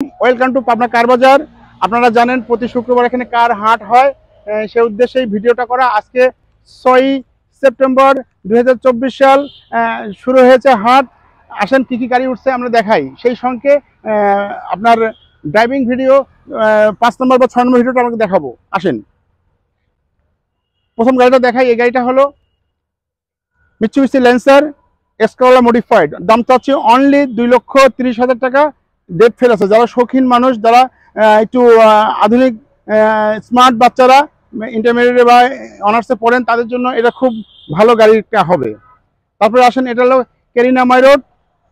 Welcome to Pabna কার বাজার। আপনারা জানেন প্রতি শুক্রবার এখানে কার হাট হয়, সেই উদ্দেশ্যে এই ভিডিওটা করা। আজকে 6 সেপ্টেম্বর 2024 সাল শুরু হয়েছে হাট। আসেন কি কি গাড়ি উঠছে আমরা দেখাই, সেই সঙ্গে আপনার ড্রাইভিং ভিডিও 5 নম্বর বা 6 নম্বর ভিডিওটা আমাকে দেখাবো। আসেন প্রথম গাড়িটা দেখাই। এই গাড়িটা হলো মিৎসুবিশি ল্যান্সার এক্সকোলা মডিফাইড। দাম চাচ্ছি অনলি 2,30,000 টাকা। ডেট ফেল আছে। যারা শৌখিন মানুষ, যারা একটু আধুনিক স্মার্ট বাচ্চারা ইন্টারমিডিয়েট বা অনার্সে পড়েন, তাদের জন্য এটা খুব ভালো গাড়িটা হবে। তারপরে আসেন, এটা হলো কেরিনা মাইরোড,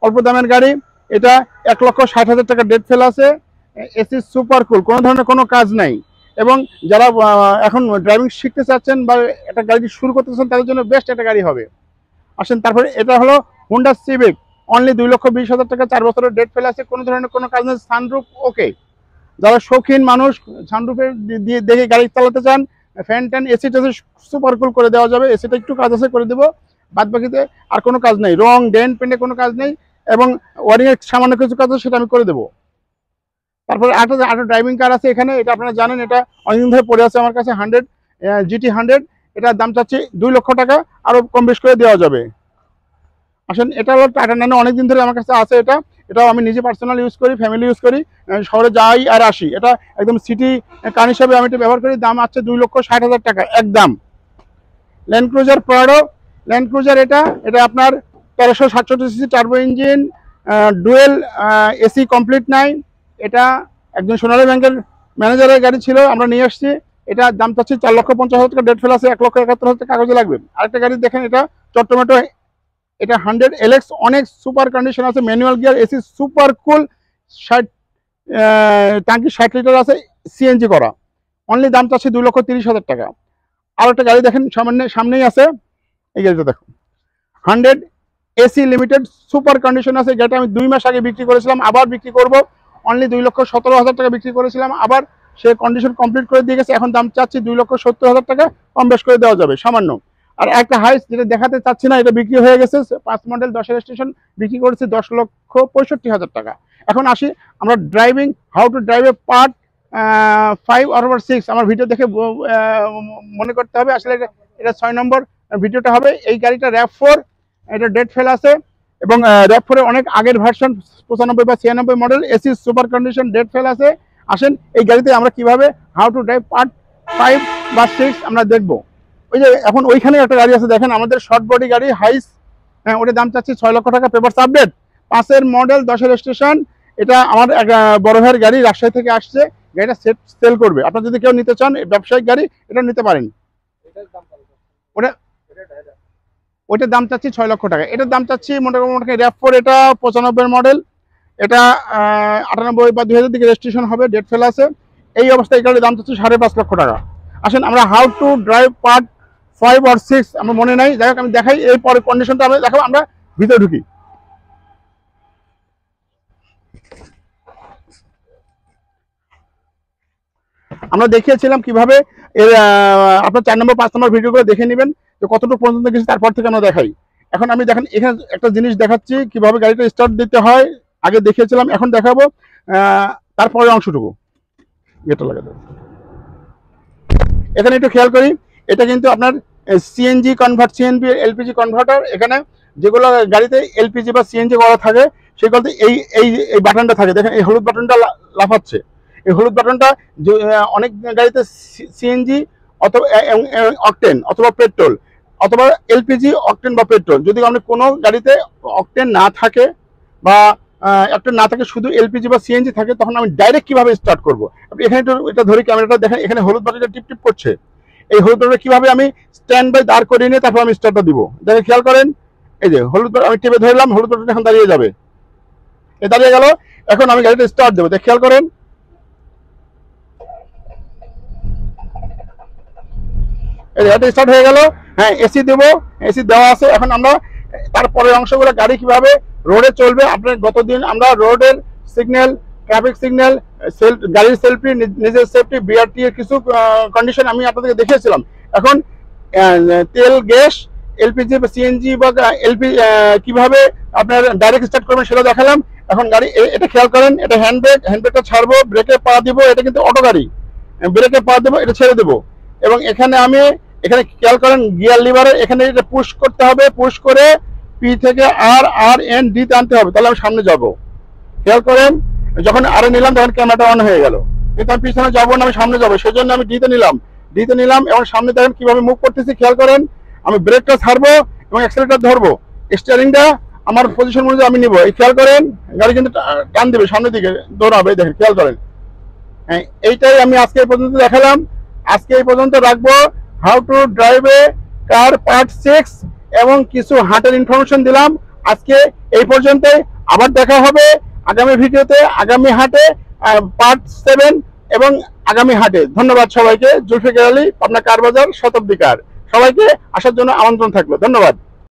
অল্প দামের গাড়ি। এটা 1,60,000 টাকা ডেট ফেল আছে। এসি সুপার কুল, কোনো ধরনের কোনো কাজ নাই। এবং যারা এখন ড্রাইভিং শিখতে চাচ্ছেন বা একটা গাড়ি শুরু করতে চাচ্ছেন, তাদের জন্য বেস্ট একটা গাড়ি হবে। আসেন তারপরে এটা হলো হোন্ডা সিভিক, অনলি 2,20,000 টাকা। 4 বছরের ডেট ফেল আছে, কোনো ধরনের কোনো কাজ নেই। সানরুফ ওকে। যারা শৌখিন মানুষ সানরুফের দিয়ে দেখে গাড়ি চালাতে চান, ফ্যান ট্যান এসি টেসি সুপার কুল করে দেওয়া যাবে। এসিটা একটু কাজ আছে, করে দেবো। বাদ বাকিতে আর কোনো কাজ নেই, রং ডেন্ট পেন্টে কোনো কাজ নেই। এবং ওয়ারিংয়ের সামান্য কিছু কাজ আছে, সেটা আমি করে দেবো। তারপরে আরেকটা ড্রাইভিং কার আছে এখানে। এটা আপনারা জানেন, এটা অনেকদিন ধরে পড়ে আছে আমার কাছে। 100 GT 100। এটার দাম চাচ্ছি 2 লক্ষ টাকা, আরও কম বেশ করে দেওয়া যাবে। আসেন, এটা হলো টাটা ন্যানো, অনেকদিন ধরে আমার কাছে আছে। এটাও আমি নিজে পার্সোনাল ইউজ করি, ফ্যামিলি ইউজ করি, শহরে যাই আর আসি। এটা একদম সিটি কার হিসাবে আমি এটা ব্যবহার করি। দাম আছে 2,60,000 টাকা একদম। Land cruiser Prado, land cruiser এটা আপনার 1367 CC turbo engine, dual AC complete নাই। এটা একজন সোনালী ব্যাংকের ম্যানেজারের গাড়ি ছিল, আমরা নিয়ে আসছি। এটা দাম চাচ্ছি 4,50,000 টাকা। ডেট ফেল আছে। 1,71,000 টাকা কাগজে লাগবে। আরেকটা গাড়ি দেখেন, এটা চট্টমেটো। এটা 100 LX, অনেক সুপার কন্ডিশন আছে, manual gear, AC super cool, 60 ট্যাঙ্কি 60 লিটার আছে, সিএনজি করা। অনলি দাম চাচ্ছে 2,30,000 টাকা। আর একটা গাড়ি দেখেন সামনেই আছে, এই গাড়িটা দেখুন। 100 AC লিমিটেড, সুপার কন্ডিশন আছে। গাড়িটা আমি 2 মাস আগে বিক্রি করেছিলাম, আবার বিক্রি করব। অনলি 2,17,000 টাকা বিক্রি করেছিলাম, আবার সে কন্ডিশন কমপ্লিট করে দিয়ে গেছে। এখন দাম চাচ্ছি 2,70,000 টাকা, কম বেশ করে দেওয়া যাবে সামান্য। আর একটা হাইস যেটা দেখাতে চাচ্ছি না, এটা বিক্রি হয়ে গেছে। 5 মডেল 10 রেজিস্ট্রেশন, বিক্রি করেছে 10,65,000 টাকা। এখন আসি আমরা driving, how to drive A part 5 অথবা 6। আমার ভিডিও দেখে মনে করতে হবে আসলে এটা 6 নম্বর ভিডিওটা হবে। এই গাড়িটা RAV4, এটা ডেট ফেল আছে। এবং RAV4 এর অনেক আগের ভার্সন, 95 বা 96 model, AC super condition, date fail আছে। আসেন এই গাড়িতে আমরা কিভাবে হাউ টু ড্রাইভ পার্ট 5 বা 6 আমরা দেখবো। ওই যে এখন ওইখানে একটা গাড়ি আছে দেখেন, আমাদের শর্ট বডি গাড়ি হাইস, ওটার দাম চাচ্ছি 6 লক্ষ টাকা। Papers update, 5 model 10 registration. এটা আমার বড় ভাইয়ের গাড়ি, রাজশাহী থেকে আসছে। গাড়িটা সেল করবে। আপনার যদি কেউ নিতে চান ব্যবসায়িক গাড়ি, এটা নিতে পারেন। ওইটার দাম চাচ্ছি 6 লক্ষ টাকা। এটার দাম চাচ্ছি মোটামুটি RAV4, এটা 95 মডেল। এটা 98 বা 2000 দিকে রেজিস্ট্রেশন হবে, ডেট ফেল আছে। এই অবস্থায় এই গাড়ির দাম চাচ্ছি 5.5 লক্ষ টাকা। আসেন আমরা how to drive part 5 or 6 আমার মনে নাই, যাই হোক আমি দেখাই। এই পরে কন্ডিশনটা আমি দেখাবো। আমরা ভিতরে ঢুকি। আমরা দেখিয়েছিলাম কিভাবে এর আপনার 4 নম্বর 5 নম্বর ভিডিওগুলো দেখে নেবেন যে কতটুকু পর্যন্ত গেছে, তারপর থেকে আমরা দেখাই। এখন আমি দেখেন এখানে একটা জিনিস দেখাচ্ছি, কিভাবে গাড়িটা স্টার্ট দিতে হয়। আগে দেখিয়েছিলাম, এখন দেখাবো তারপরে অংশটুকু। এটা লাগা দেবো। এখানে একটু খেয়াল করি, এটা কিন্তু আপনার CNG convert, CNG LPG converter. এখানে যেগুলো গাড়িতে এলপিজি বা সিএনজি করা থাকে, সেগুলোতে এই এই এই বাটনটা থাকে। দেখেন এই হলুদ বাটনটা লাফাচ্ছে। এই হলুদ বাটনটা অনেক গাড়িতে সিএনজি অথবা অকটেন অথবা পেট্রোল অথবা এলপিজি, অকটেন বা পেট্রোল। যদি আপনি কোনো গাড়িতে অকটেন না থাকে বা অকটেন না থাকে, শুধু এলপিজি বা সিএনজি থাকে, তখন আমি ডাইরেক্ট কিভাবে স্টার্ট করবো। আপনি এখানে এটা ধরে ক্যামেরাটা দেখেন, এখানে হলুদ বাটনটা টিপ টিপ করছে। এই হলুদ বাটনটা কিভাবে আমি স্ট্যান্ড বাই দাঁড় করিয়ে নিয়ে তারপর আমি স্টার্টটা দিব। দেখে খেয়াল করেন, এই যে হলুদ বাটন আমি টিপে ধরলাম, হলুদ বাটনটা এখন দাঁড়িয়ে যাবে। এ দাঁড়িয়ে গেল। এখন আমি গাড়িটা স্টার্ট দেবো, দেখে খেয়াল করেন। এটা স্টার্ট হয়ে গেল। হ্যাঁ, এসি দেবো, এসি দেওয়া আছে। এখন আমরা তারপরের অংশগুলো গাড়ি কিভাবে রোডে চলবে। আপনার গতদিন আমরা রোডের সিগন্যাল, ট্রাফিক সিগন্যাল, গাড়ির সেলফি, নিজের সেফটি, বিআরটি এর কিছু কন্ডিশন আমি আপনাদেরকে দেখিয়েছিলাম। এখন তেল, গ্যাস, এলপিজি বা সিএনজি বা এলপি কিভাবে আপনার ডাইরেক্ট স্টার্ট করবেন সেটা দেখালাম। এখন গাড়ি এটা খেয়াল করেন, এটা হ্যান্ডব্রেকটা ছাড়বো, ব্রেকে পা দিব, এটা কিন্তু অটো গাড়ি, ব্রেকে পা দেবো, এটা ছেড়ে দেবো। এবং এখানে খেয়াল করেন গিয়ার লিভারে এখানে এটা পুশ করতে হবে, পুশ করে পি থেকে আর এন ডি তে আনতে হবে, তাহলে আমি সামনে যাব। খেয়াল করেন যখন আর নিলাম তখন ক্যামেরাটা অন হয়ে গেল, কিন্তু আমি পিছনে যাবো না, আমি সামনে যাবো, সেজন্য আমি ডিতে নিলাম এবং সামনে দেখেন কিভাবে মুভ করতেছি। খেয়াল করেন আমি ব্রেকটা ছাড়বো এবং অ্যাক্সেলেটর ধরবো, স্টিয়ারিংটা আমার পজিশন অনুযায়ী আমি নিবো। এই খেয়াল করেন গাড়ি কিন্তু টান দিবে সামনের দিকে, দৌড়াবে, দেখেন খেয়াল করেন। হ্যাঁ, এইটাই আমি আজকে এই পর্যন্ত দেখালাম, আজকে এই পর্যন্ত রাখবো। How to drive A car part 6 এবং কিছু হাটের ইনফরমেশন দিলাম। আজকে এই পর্যন্তই, আবার দেখা হবে আগামী ভিডিওতে, আগামী হাটে পার্ট 7 এবং আগামী হাটে। ধন্যবাদ সবাইকে। জুলফিকার আলী, পাবনা কার বাজার, শতাব্দী কার। সবাইকে আসার জন্য আমন্ত্রণ থাকলো, ধন্যবাদ।